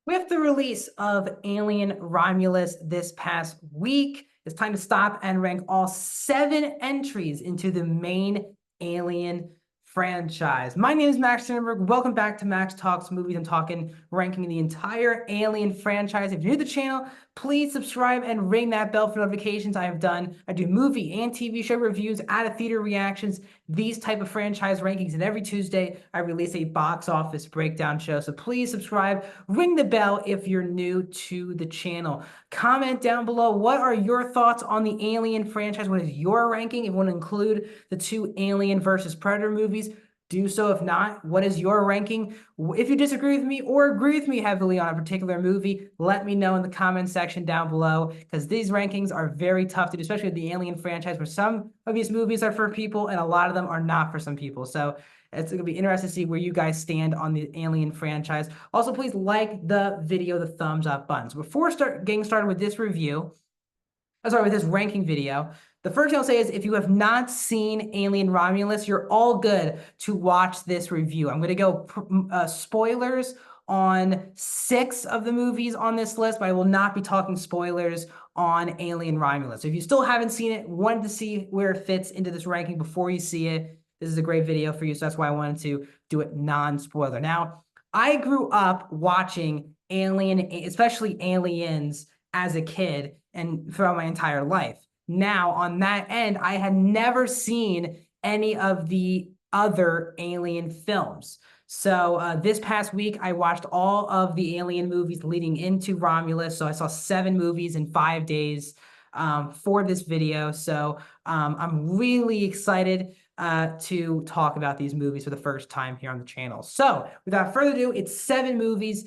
With the release of Alien Romulus this past week, it's time to stop and rank all 7 entries into the main Alien franchise. My name is Max Sternberg. Welcome back to Max Talks Movies. I'm talking ranking the entire Alien franchise. If you're new to the channel, please subscribe and ring that bell for notifications. I do movie and TV show reviews, out of theater reactions, these type of franchise rankings, and every Tuesday I release a box office breakdown show. So please subscribe, ring the bell if you're new to the channel. Comment down below, what are your thoughts on the Alien franchise? What is your ranking? If you want to include the 2 Alien versus Predator movies, do so. If not, what is your ranking? If you disagree with me or agree with me heavily on a particular movie, let me know in the comment section down below, because these rankings are very tough to do, especially with the Alien franchise, where some of these movies are for people and a lot of them are not for some people. So it's going to be interesting to see where you guys stand on the Alien franchise. Also, please like the video, the thumbs up button. So before getting started with this with this ranking video, the first thing I'll say is if you have not seen Alien Romulus, you're all good to watch this review. I'm going to go spoilers on 6 of the movies on this list, but I will not be talking spoilers on Alien Romulus. So if you still haven't seen it, wanted to see where it fits into this ranking before you see it, this is a great video for you. So that's why I wanted to do it non-spoiler. Now, I grew up watching Alien, especially Aliens, as a kid and throughout my entire life. Now, on that end, I had never seen any of the other Alien films. So this past week, I watched all of the Alien movies leading into Romulus. So I saw 7 movies in 5 days for this video. So I'm really excited to talk about these movies for the first time here on the channel. So without further ado, it's 7 movies.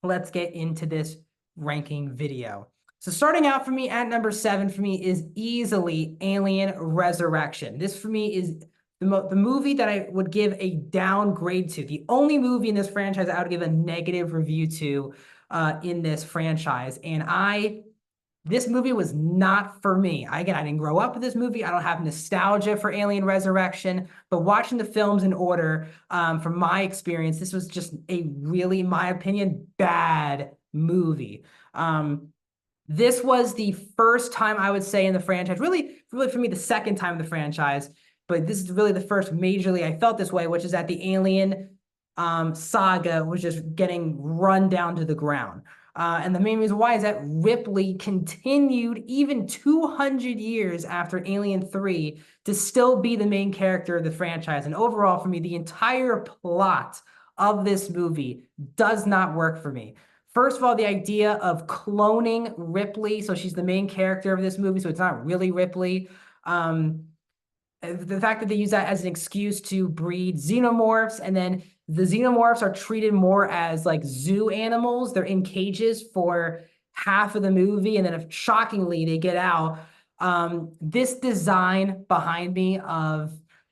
Let's get into this ranking video. So starting out for me at number 7 for me is easily Alien Resurrection. This for me is the movie that I would give a downgrade to. The only movie in this franchise I would give a negative review to in this franchise. And this movie was not for me. Again, I didn't grow up with this movie. I don't have nostalgia for Alien Resurrection, but watching the films in order, from my experience, this was just a really, in my opinion, bad movie. This was the first time I would say in the franchise, really for me, the second time in the franchise, but this is really the first majorly I felt this way, which is that the Alien saga was just getting run down to the ground. And the main reason why is that Ripley continued even 200 years after Alien 3 to still be the main character of the franchise. And overall, for me, the entire plot of this movie does not work for me. First of all, the idea of cloning Ripley, so she's the main character of this movie, so it's not really Ripley. The fact that they use that as an excuse to breed xenomorphs, and then the xenomorphs are treated more as like zoo animals. They're in cages for half of the movie, and then if shockingly they get out. This design behind me of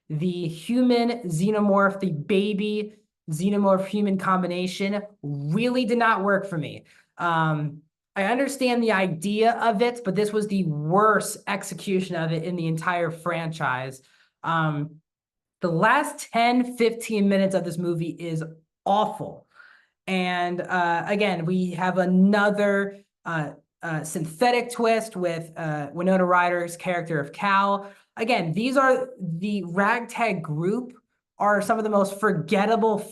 the human xenomorph, the baby xenomorph human combination really did not work for me. I understand the idea of it, but this was the worst execution of it in the entire franchise. The last 10, 15 minutes of this movie is awful. And again, we have another synthetic twist with Winona Ryder's character of Cal. Again, these are the ragtag group are some of the most forgettable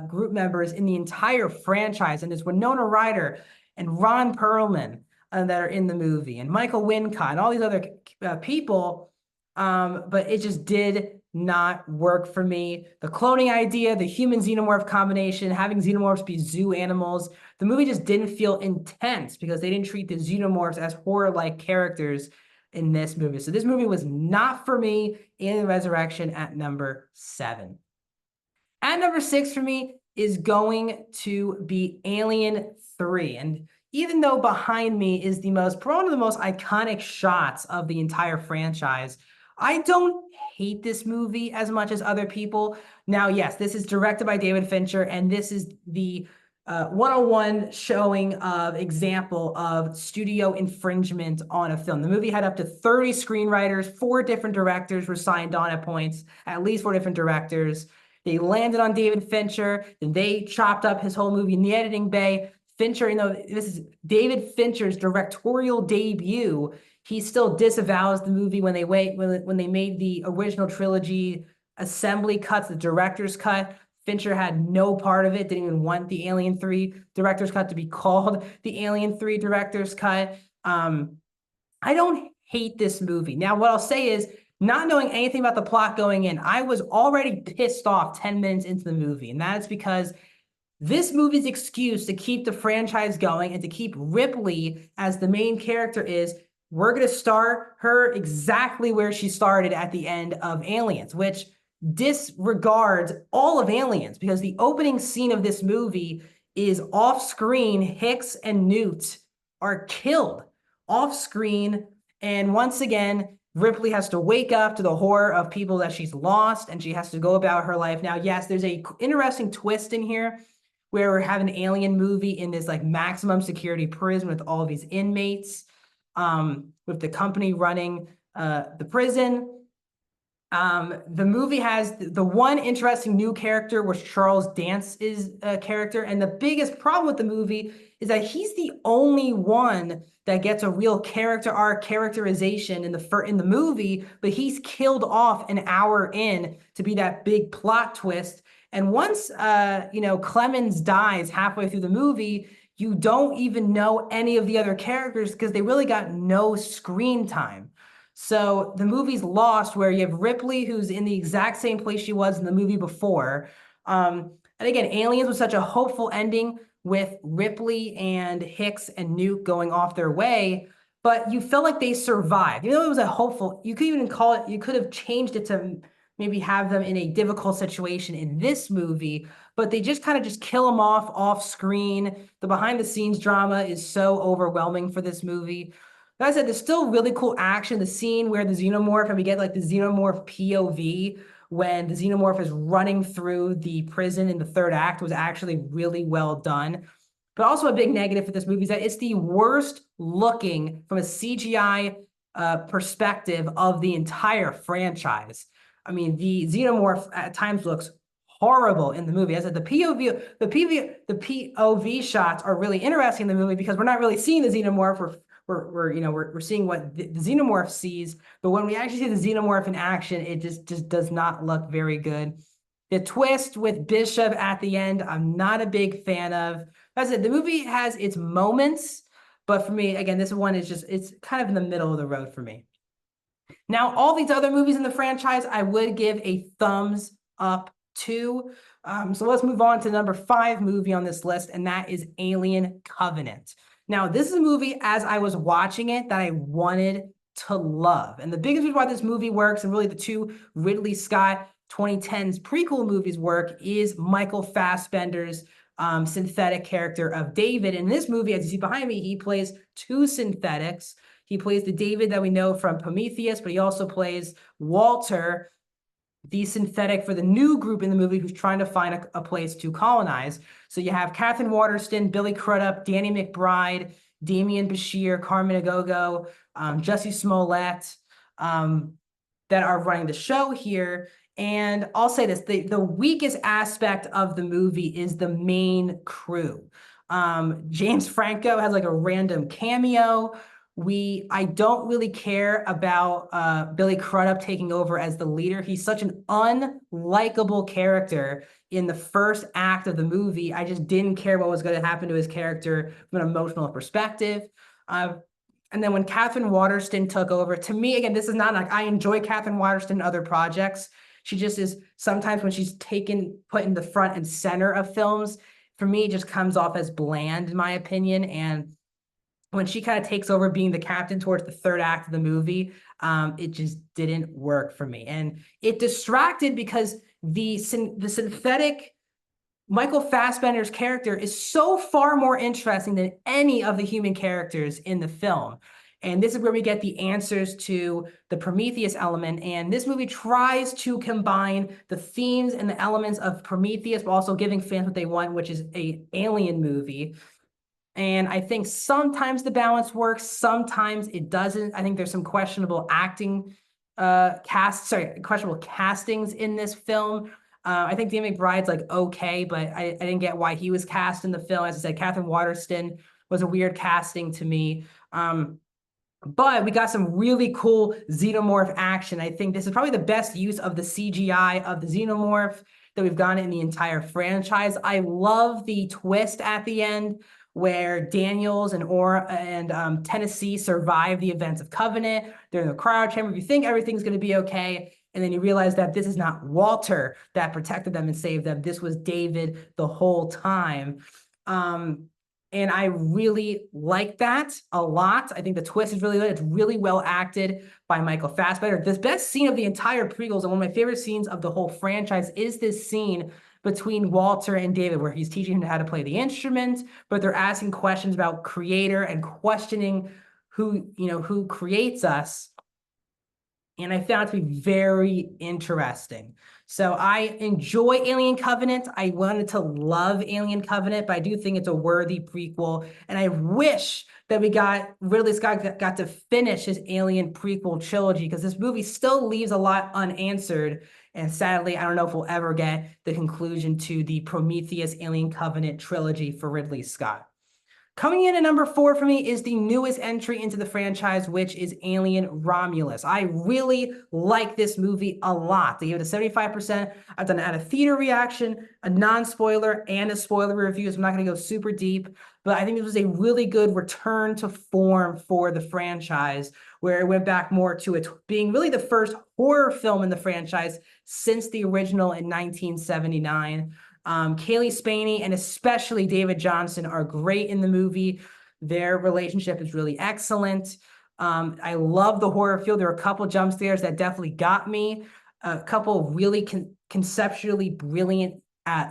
group members in the entire franchise. And it's Winona Ryder and Ron Perlman that are in the movie, and Michael Wincott, and all these other people. But it just did not work for me. The cloning idea, the human xenomorph combination, having xenomorphs be zoo animals, the movie just didn't feel intense because they didn't treat the xenomorphs as horror-like characters in this movie. So this movie was not for me. Alien Resurrection at number 7. At number 6 for me is going to be Alien 3. And even though behind me is one of the most iconic shots of the entire franchise, I don't hate this movie as much as other people. Now, yes, this is directed by David Fincher, and this is the 101 showing of example of studio infringement on a film. The movie had up to 30 screenwriters, 4 different directors were signed on at points, at least 4 different directors. They landed on David Fincher, and they chopped up his whole movie in the editing bay. Fincher, this is David Fincher's directorial debut. He still disavows the movie when they made the original trilogy assembly cuts, the director's cut. Fincher had no part of it, didn't even want the Alien 3 director's cut to be called the Alien 3 director's cut. I don't hate this movie. Now, what I'll say is, not knowing anything about the plot going in, I was already pissed off 10 minutes into the movie, and that's because this movie's excuse to keep the franchise going and to keep Ripley as the main character is, we're going to start her exactly where she started at the end of Aliens, which disregards all of Aliens, because the opening scene of this movie is off-screen. Hicks and Newt are killed off-screen, and once again, Ripley has to wake up to the horror of people that she's lost, and she has to go about her life. Now, yes, there's a interesting twist in here where we have an alien movie in this like maximum security prison with all these inmates, with the company running the prison. The movie has the one interesting new character, which Charles Dance's character, and the biggest problem with the movie is that he's the only one that gets a real character arc, characterization in the movie, but he's killed off an hour in to be that big plot twist. And once Clemens dies halfway through the movie, you don't even know any of the other characters because they really got no screen time. So the movie's lost, where you have Ripley, who's in the exact same place she was in the movie before. And again, Aliens was such a hopeful ending with Ripley and Hicks and Newt going off their way, but you felt like they survived. Even though it was a hopeful, you could even call it, you could have changed it to maybe have them in a difficult situation in this movie, but they just kind of just kill them off screen. The behind the scenes drama is so overwhelming for this movie. Like I said, there's still really cool action. The scene where the xenomorph, and we get like the xenomorph POV when the xenomorph is running through the prison in the third act, was actually really well done. But also a big negative for this movie is that it's the worst looking from a CGI perspective of the entire franchise. I mean, the xenomorph at times looks horrible in the movie. As I said, the POV shots are really interesting in the movie because we're not really seeing the xenomorph. We're seeing what the xenomorph sees, but when we actually see the xenomorph in action, it just does not look very good. The twist with Bishop at the end, I'm not a big fan of. As I said, the movie has its moments, but for me, again, this one is it's kind of in the middle of the road for me. Now, all these other movies in the franchise, I would give a thumbs up to. So let's move on to number 5 movie on this list, and that is Alien Covenant. Now, this is a movie, as I was watching it, that I wanted to love. And the biggest reason why this movie works, and really the two Ridley Scott 2010s prequel movies work, is Michael Fassbender's synthetic character of David. In this movie, as you see behind me, he plays 2 synthetics. He plays the David that we know from Prometheus, but he also plays Walter, the synthetic for the new group in the movie who's trying to find a place to colonize. So you have Catherine Waterston, Billy Crudup, Danny McBride, Damian Bashir, Carmen Agogo, Jussie Smollett, that are running the show here. And I'll say this, the weakest aspect of the movie is the main crew. James Franco has like a random cameo. I don't really care about Billy Crudup taking over as the leader. He's such an unlikable character in the first act of the movie. I just didn't care what was going to happen to his character from an emotional perspective. And then when Catherine Waterston took over, to me, again, this is not like I enjoy Catherine Waterston in other projects. She just is, sometimes when she's put in the front and center of films, for me, it just comes off as bland, in my opinion. And when she kind of takes over being the captain towards the third act of the movie, it just didn't work for me. And it distracted because the synthetic Michael Fassbender's character is so far more interesting than any of the human characters in the film. And this is where we get the answers to the Prometheus element. And this movie tries to combine the themes and the elements of Prometheus, but also giving fans what they want, which is an alien movie. And I think sometimes the balance works, sometimes it doesn't. I think there's some questionable questionable castings in this film. I think Dan McBride's like okay, but I didn't get why he was cast in the film. As I said, Catherine Waterston was a weird casting to me. But we got some really cool xenomorph action. I think this is probably the best use of the CGI of the xenomorph that we've gotten in the entire franchise. I love the twist at the end where Daniels and Tennessee survive the events of Covenant. They're in the cryo chamber. You think everything's going to be okay, and then you realize that this is not Walter that protected them and saved them. This was David the whole time. And I really like that a lot. I think the twist is really good. It's really well acted by Michael Fassbender. The best scene of the entire prequels and one of my favorite scenes of the whole franchise is this scene between Walter and David, where he's teaching him how to play the instrument, but they're asking questions about creator and questioning who creates us. And I found it to be very interesting. So I enjoy Alien Covenant. I wanted to love Alien Covenant, but I do think it's a worthy prequel. And I wish that Ridley Scott got to finish his Alien prequel trilogy, because this movie still leaves a lot unanswered. And sadly, I don't know if we'll ever get the conclusion to the Prometheus Alien Covenant trilogy for Ridley Scott. Coming in at number 4 for me is the newest entry into the franchise, which is Alien Romulus. I really like this movie a lot. They gave it a 75%. I've done it at a theater reaction, a non-spoiler, and a spoiler review, so I'm not going to go super deep. But I think this was a really good return to form for the franchise, where it went back more to it being really the first horror film in the franchise since the original in 1979. Kaylee Spaney and especially David Johnson are great in the movie. Their relationship is really excellent. I love the horror feel. There are a couple jump scares that definitely got me. A couple really conceptually brilliant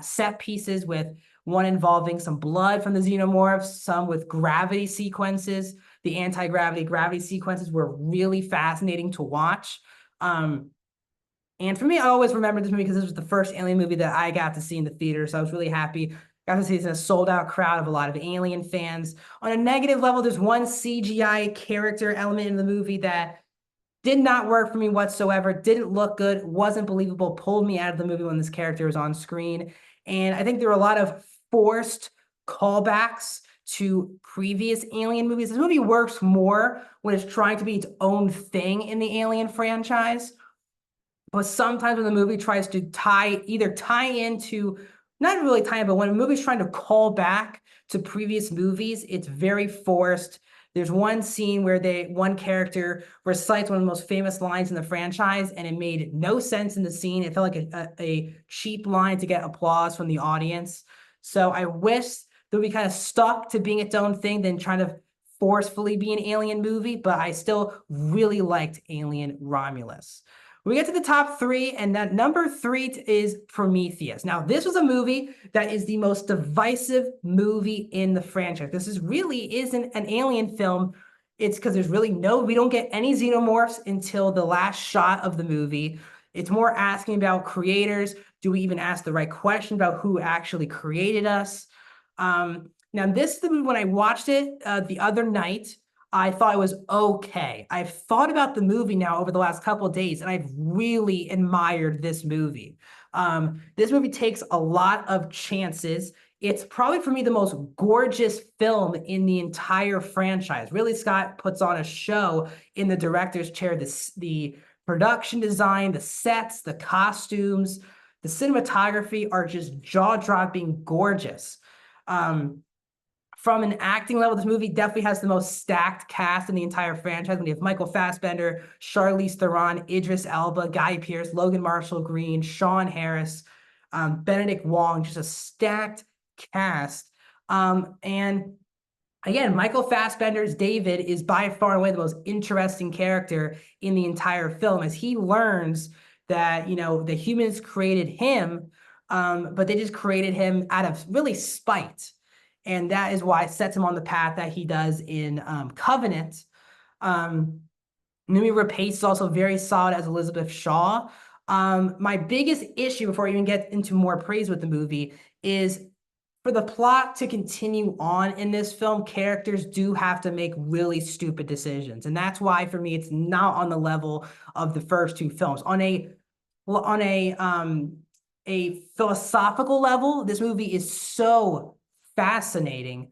set pieces, with one involving some blood from the xenomorphs, some with gravity sequences. The anti-gravity sequences were really fascinating to watch. And for me, I always remember this movie because this was the first Alien movie that I got to see in the theater. So I was really happy. Got to see it in a sold-out crowd of a lot of Alien fans. On a negative level, there's one CGI character element in the movie that did not work for me whatsoever. Didn't look good. Wasn't believable. Pulled me out of the movie when this character was on screen. And I think there were a lot of forced callbacks to previous Alien movies. This movie works more when it's trying to be its own thing in the Alien franchise. But sometimes when the movie tries to either tie into, not really tie in, but when a movie's trying to call back to previous movies, it's very forced. There's one scene where one character recites one of the most famous lines in the franchise, and it made no sense in the scene. It felt like a cheap line to get applause from the audience. So I wish that we kind of stuck to being its own thing than trying to forcefully be an Alien movie, but I still really liked Alien Romulus. We get to the top 3, and that number 3 is Prometheus. Now, this was a movie that is the most divisive movie in the franchise. This really isn't an Alien film. It's because we don't get any xenomorphs until the last shot of the movie. It's more asking about creators. Do we even ask the right question about who actually created us? Now, this is the movie, when I watched it the other night, I thought it was okay. I've thought about the movie now over the last couple of days, and I've really admired this movie. This movie takes a lot of chances. It's probably, for me, the most gorgeous film in the entire franchise. Ridley Scott puts on a show in the director's chair. The production design, the sets, the costumes, the cinematography are just jaw-dropping gorgeous. From an acting level, this movie definitely has the most stacked cast in the entire franchise. When you have Michael Fassbender, Charlize Theron, Idris Elba, Guy Pearce, Logan Marshall Green, Sean Harris, Benedict Wong, just a stacked cast. And again, Michael Fassbender's David is by far and away the most interesting character in the entire film, as he learns that, the humans created him, but they just created him out of really spite. And that is why it sets him on the path that he does in Covenant. Noomi Rapace is also very solid as Elizabeth Shaw. My biggest issue, before I even get into more praise with the movie, is for the plot to continue on in this film, characters do have to make really stupid decisions. And that's why, for me, it's not on the level of the first 2 films. On a a philosophical level, this movie is so fascinating.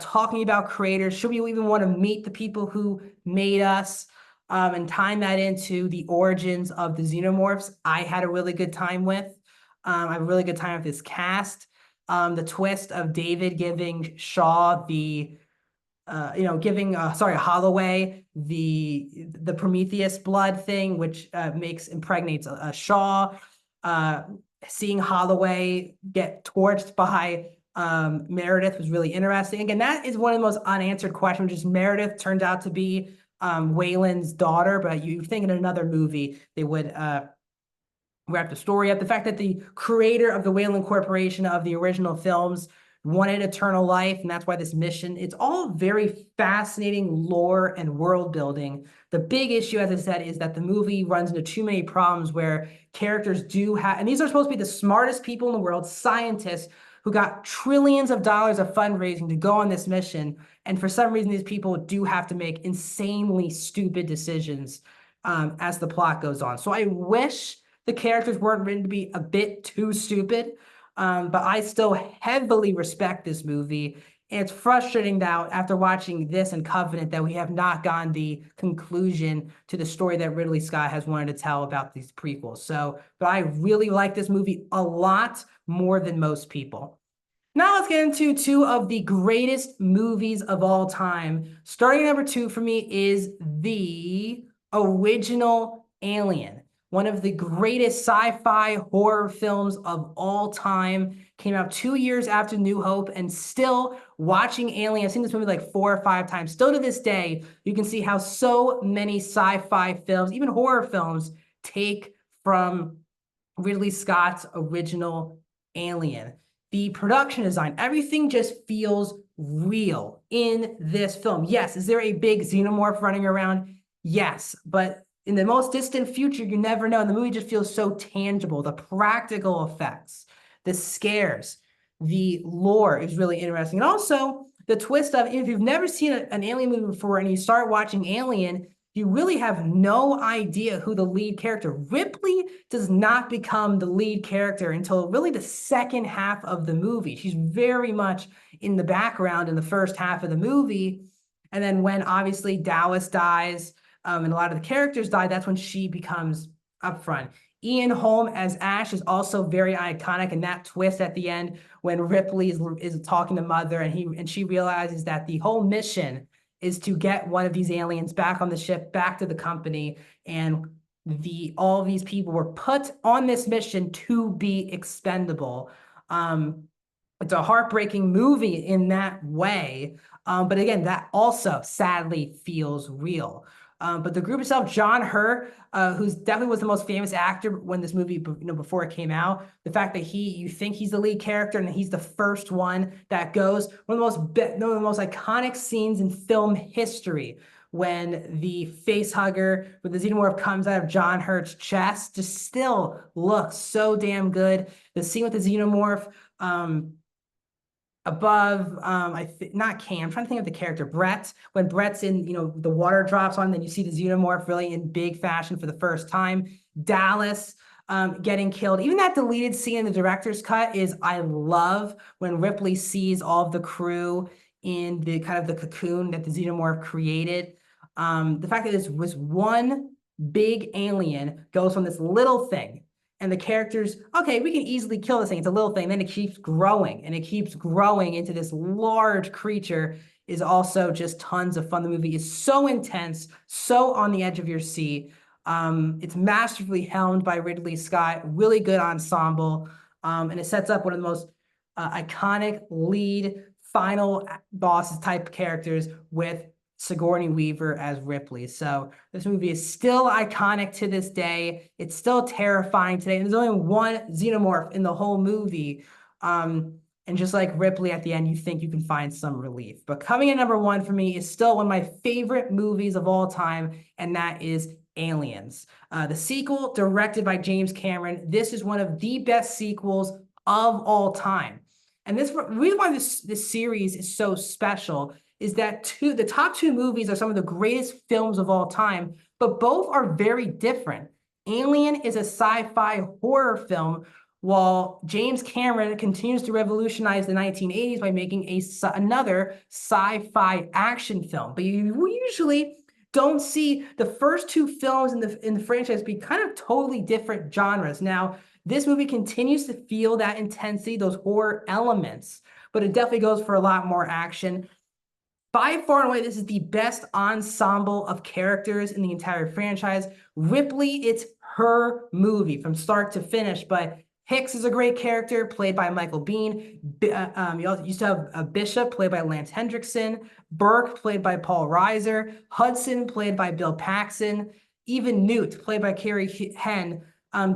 Talking about creators, should we even want to meet the people who made us? And tying that into the origins of the xenomorphs, I had a really good time with. I have a really good time with this cast. The twist of David giving Shaw Holloway the Prometheus blood thing, which impregnates Shaw. Seeing Holloway get torched by Meredith was really interesting. Again, that is one of the most unanswered questions, which is Meredith turned out to be Wayland's daughter, but you think in another movie they would wrap the story up. The fact that the creator of the Wayland Corporation of the original films wanted eternal life, and that's why this mission, it's all very fascinating lore and world building. The big issue, as I said, is that the movie runs into too many problems where characters do have, and these are supposed to be the smartest people in the world, scientists who got trillions of dollars of fundraising to go on this mission. And for some reason, these people do have to make insanely stupid decisions as the plot goes on. So I wish the characters weren't written to be a bit too stupid, but I still heavily respect this movie. And it's frustrating that after watching this and Covenant that we have not gotten the conclusion to the story that Ridley Scott has wanted to tell about these prequels. But I really like this movie a lot more than most people. Now let's get into two of the greatest movies of all time. Starting at number 2 for me is the original Alien. One of the greatest sci-fi horror films of all time. Came out 2 years after New Hope, and still watching Alien, I've seen this movie like 4 or 5 times. Still to this day, you can see how so many sci-fi films, even horror films, take from Ridley Scott's original Alien. The production design, everything just feels real in this film. Yes, is there a big xenomorph running around? Yes, but in the most distant future, you never know. And the movie just feels so tangible. The practical effects, the scares, the lore is really interesting. And also the twist of, if you've never seen an Alien movie before and you start watching Alien, you really have no idea who the lead character. Ripley does not become the lead character until really the second half of the movie. She's very much in the background in the first half of the movie. And then when obviously Dallas dies, and a lot of the characters die, that's when she becomes upfront. Ian Holm as Ash is also very iconic, and that twist at the end when Ripley is talking to Mother and she realizes that the whole mission is to get one of these aliens back on the ship, back to the company, and all these people were put on this mission to be expendable. It's a heartbreaking movie in that way, but again, that also sadly feels real. But the group itself, John Hurt, who's definitely was the most famous actor when this movie, before it came out, the fact that you think he's the lead character and he's the first one that goes, one of the most iconic scenes in film history, when the face hugger with the xenomorph comes out of John Hurt's chest, just still looks so damn good. The scene with the xenomorph, above not Cam, I'm trying to think of the character Brett, when Brett's in, the water drops on, then you see the xenomorph really in big fashion for the first time. Dallas getting killed, even that deleted scene in the director's cut I love when Ripley sees all of the crew in the kind of the cocoon that the xenomorph created. The fact that this was one big alien goes from this little thing, and the characters, okay, we can easily kill this thing. It's a little thing. Then it keeps growing, and it keeps growing into this large creature, is also just tons of fun. The movie is so intense, so on the edge of your seat. It's masterfully helmed by Ridley Scott, really good ensemble, and it sets up one of the most iconic lead final bosses type characters with Sigourney Weaver as Ripley. So this movie is still iconic to this day. It's still terrifying today. And there's only one xenomorph in the whole movie. And just like Ripley at the end, you think you can find some relief. But coming in number 1 for me is still one of my favorite movies of all time, and that is Aliens. The sequel, directed by James Cameron. This is one of the best sequels of all time. And this reason why this series is so special is that the top 2 movies are some of the greatest films of all time, but both are very different. Alien is a sci-fi horror film, while James Cameron continues to revolutionize the 1980s by making another sci-fi action film. But we usually don't see the first two films in the franchise be kind of totally different genres. Now, this movie continues to feel that intensity, those horror elements, but it definitely goes for a lot more action. By far and away, this is the best ensemble of characters in the entire franchise. Ripley, it's her movie from start to finish, but Hicks is a great character, played by Michael Biehn. You also used to have a Bishop, played by Lance Hendrickson. Burke, played by Paul Reiser. Hudson, played by Bill Paxton. Even Newt, played by Carrie Henn.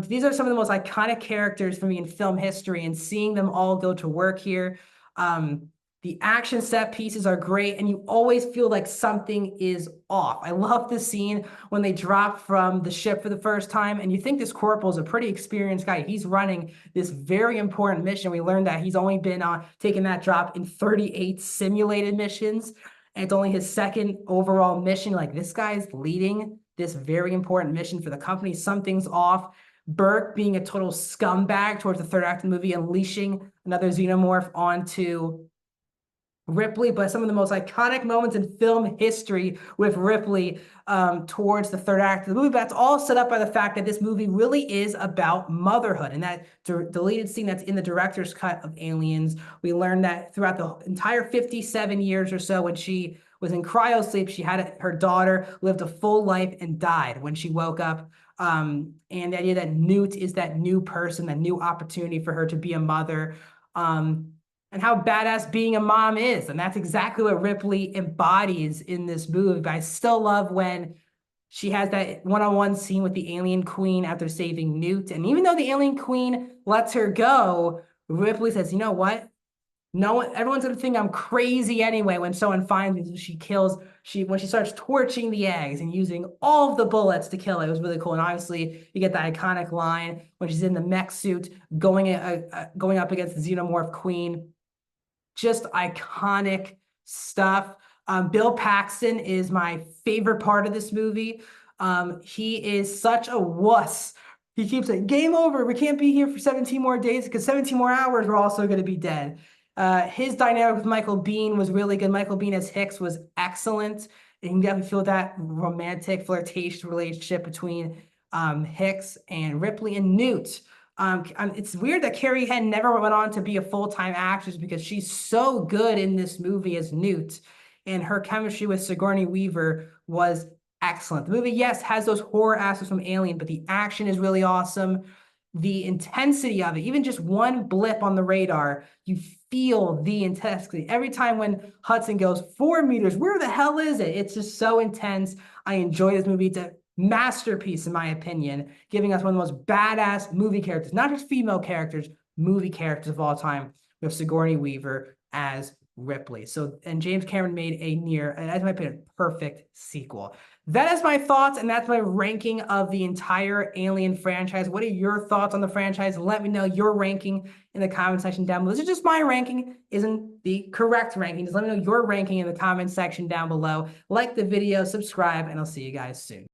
These are some of the most iconic characters for me in film history, and seeing them all go to work here. The action set pieces are great, and you always feel like something is off. I love the scene when they drop from the ship for the first time, and you think this corporal is a pretty experienced guy. He's running this very important mission. We learned that he's only been taking that drop in 38 simulated missions, and it's only his second overall mission. Like, this guy's leading this very important mission for the company. Something's off. Burke being a total scumbag towards the third act of the movie, unleashing another xenomorph onto Ripley, but some of the most iconic moments in film history with Ripley towards the third act of the movie. But that's all set up by the fact that this movie really is about motherhood. And that deleted scene that's in the director's cut of Aliens, we learned that throughout the entire 57 years or so, when she was in cryosleep, she had her daughter, lived a full life, and died when she woke up. And the idea that Newt is that new person, that new opportunity for her to be a mother. And how badass being a mom is. And that's exactly what Ripley embodies in this movie. But I still love when she has that one-on-one scene with the alien queen after saving Newt. And even though the alien queen lets her go, Ripley says, you know what? No one, everyone's gonna think I'm crazy anyway when someone finds me. When she starts torching the eggs and using all of the bullets to kill it. It was really cool. And obviously you get that iconic line when she's in the mech suit going up against the xenomorph queen. Just iconic stuff. Bill Paxton is my favorite part of this movie. He is such a wuss. He keeps saying, game over. We can't be here for 17 more days because 17 more hours, we're also going to be dead. His dynamic with Michael Biehn was really good. Michael Biehn as Hicks was excellent. And you can definitely feel that romantic, flirtatious relationship between Hicks and Ripley and Newt. It's weird that Carrie Henn never went on to be a full-time actress because she's so good in this movie as Newt, and her chemistry with Sigourney Weaver was excellent. The movie, yes, has those horror aspects from Alien, but the action is really awesome. The intensity of it, even just one blip on the radar, you feel the intensity. Every time when Hudson goes 4 meters, where the hell is it? It's just so intense. I enjoy this movie. It's a masterpiece, in my opinion, giving us one of the most badass movie characters, not just female characters, movie characters of all time, with Sigourney Weaver as Ripley. So, and James Cameron made as my opinion, perfect sequel. That is my thoughts, and that's my ranking of the entire Alien franchise. What are your thoughts on the franchise? Let me know your ranking in the comment section down below. This is just my ranking, isn't the correct ranking. Just let me know your ranking in the comment section down below. Like the video, subscribe, and I'll see you guys soon.